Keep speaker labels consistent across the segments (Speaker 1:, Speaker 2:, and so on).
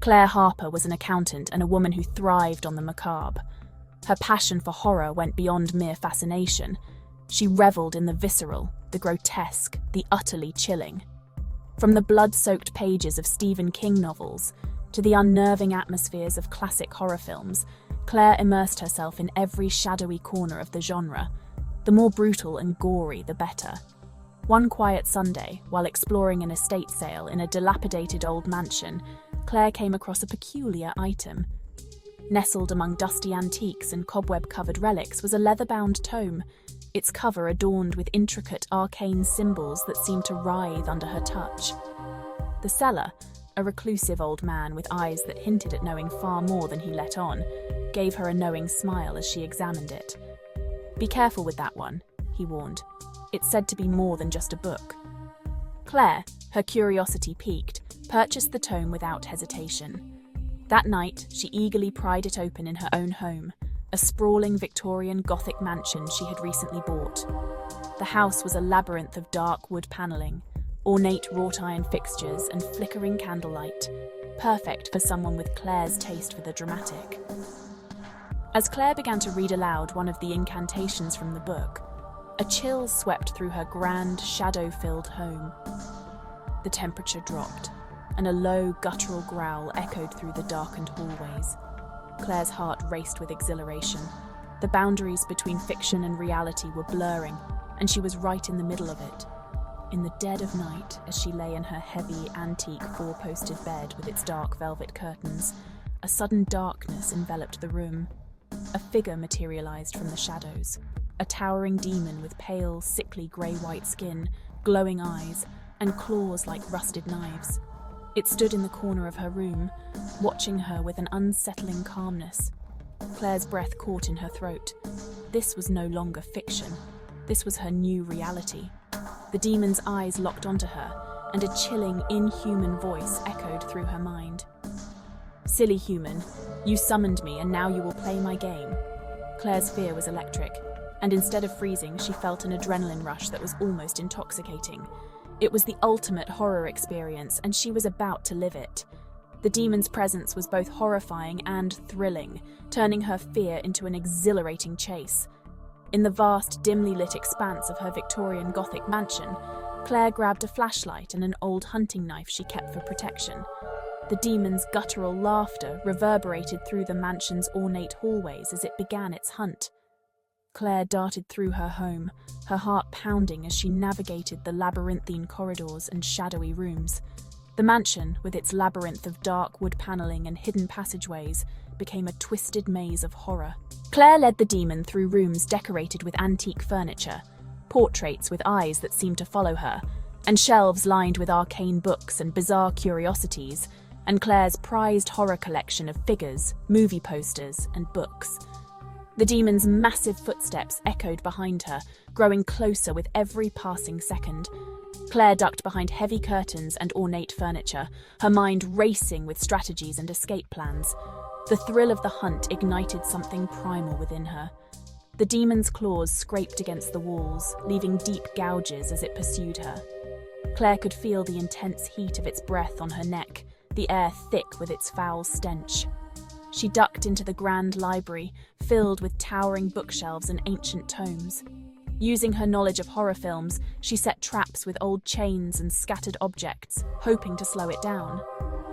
Speaker 1: Claire Harper was an accountant and a woman who thrived on the macabre. Her passion for horror went beyond mere fascination. She reveled in the visceral, the grotesque, the utterly chilling. From the blood-soaked pages of Stephen King novels to the unnerving atmospheres of classic horror films, Claire immersed herself in every shadowy corner of the genre. The more brutal and gory, the better. One quiet Sunday, while exploring an estate sale in a dilapidated old mansion, Claire came across a peculiar item. Nestled among dusty antiques and cobweb-covered relics was a leather-bound tome, its cover adorned with intricate arcane symbols that seemed to writhe under her touch. The seller, a reclusive old man with eyes that hinted at knowing far more than he let on, gave her a knowing smile as she examined it. "Be careful with that one," he warned. "It's said to be more than just a book." Claire, her curiosity piqued, purchased the tome without hesitation. That night, she eagerly pried it open in her own home, a sprawling Victorian Gothic mansion she had recently bought. The house was a labyrinth of dark wood panelling, ornate wrought iron fixtures and flickering candlelight, perfect for someone with Claire's taste for the dramatic. As Claire began to read aloud one of the incantations from the book, a chill swept through her grand, shadow-filled home. The temperature dropped, and a low, guttural growl echoed through the darkened hallways. Claire's heart raced with exhilaration. The boundaries between fiction and reality were blurring, and she was right in the middle of it. In the dead of night, as she lay in her heavy, antique four-posted bed with its dark velvet curtains, a sudden darkness enveloped the room. A figure materialized from the shadows, a towering demon with pale, sickly grey-white skin, glowing eyes, and claws like rusted knives. It stood in the corner of her room, watching her with an unsettling calmness. Claire's breath caught in her throat. This was no longer fiction. This was her new reality. The demon's eyes locked onto her, and a chilling, inhuman voice echoed through her mind. "Silly human, you summoned me and now you will play my game." Claire's fear was electric, and instead of freezing, she felt an adrenaline rush that was almost intoxicating. It was the ultimate horror experience, and she was about to live it. The demon's presence was both horrifying and thrilling, turning her fear into an exhilarating chase. In the vast, dimly lit expanse of her Victorian Gothic mansion, Claire grabbed a flashlight and an old hunting knife she kept for protection. The demon's guttural laughter reverberated through the mansion's ornate hallways as it began its hunt. Claire darted through her home, her heart pounding as she navigated the labyrinthine corridors and shadowy rooms. The mansion, with its labyrinth of dark wood panelling and hidden passageways, became a twisted maze of horror. Claire led the demon through rooms decorated with antique furniture, portraits with eyes that seemed to follow her, and shelves lined with arcane books and bizarre curiosities, and Claire's prized horror collection of figures, movie posters, and books. The demon's massive footsteps echoed behind her, growing closer with every passing second. Claire ducked behind heavy curtains and ornate furniture, her mind racing with strategies and escape plans. The thrill of the hunt ignited something primal within her. The demon's claws scraped against the walls, leaving deep gouges as it pursued her. Claire could feel the intense heat of its breath on her neck, the air thick with its foul stench. She ducked into the grand library, filled with towering bookshelves and ancient tomes. Using her knowledge of horror films, she set traps with old chains and scattered objects, hoping to slow it down.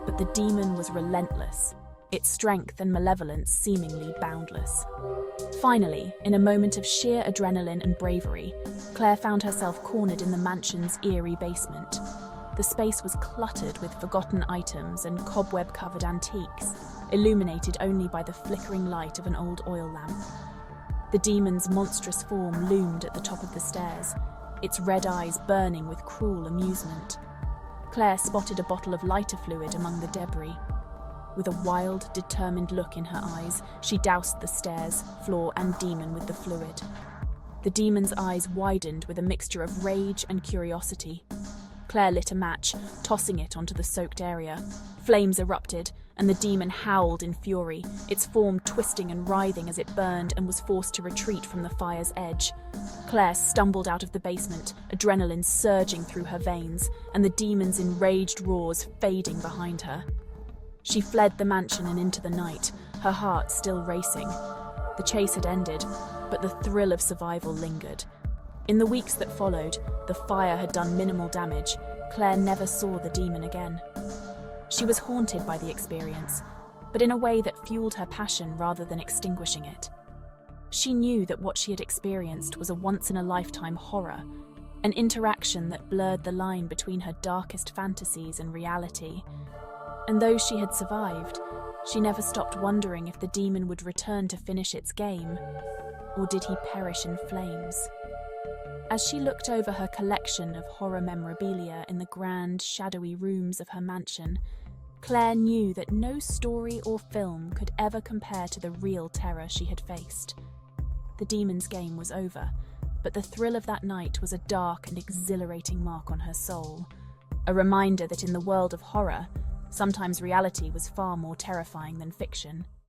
Speaker 1: But the demon was relentless, its strength and malevolence seemingly boundless. Finally, in a moment of sheer adrenaline and bravery, Claire found herself cornered in the mansion's eerie basement. The space was cluttered with forgotten items and cobweb-covered antiques, illuminated only by the flickering light of an old oil lamp. The demon's monstrous form loomed at the top of the stairs, its red eyes burning with cruel amusement. Claire spotted a bottle of lighter fluid among the debris. With a wild, determined look in her eyes, she doused the stairs, floor, and demon with the fluid. The demon's eyes widened with a mixture of rage and curiosity. Claire lit a match, tossing it onto the soaked area. Flames erupted, and the demon howled in fury, its form twisting and writhing as it burned and was forced to retreat from the fire's edge. Claire stumbled out of the basement, adrenaline surging through her veins, and the demon's enraged roars fading behind her. She fled the mansion and into the night, her heart still racing. The chase had ended, but the thrill of survival lingered. In the weeks that followed, the fire had done minimal damage. Claire never saw the demon again. She was haunted by the experience, but in a way that fueled her passion rather than extinguishing it. She knew that what she had experienced was a once-in-a-lifetime horror, an interaction that blurred the line between her darkest fantasies and reality. And though she had survived, she never stopped wondering if the demon would return to finish its game, or did he perish in flames? As she looked over her collection of horror memorabilia in the grand, shadowy rooms of her mansion, Claire knew that no story or film could ever compare to the real terror she had faced. The demon's game was over, but the thrill of that night was a dark and exhilarating mark on her soul, a reminder that in the world of horror, sometimes reality was far more terrifying than fiction.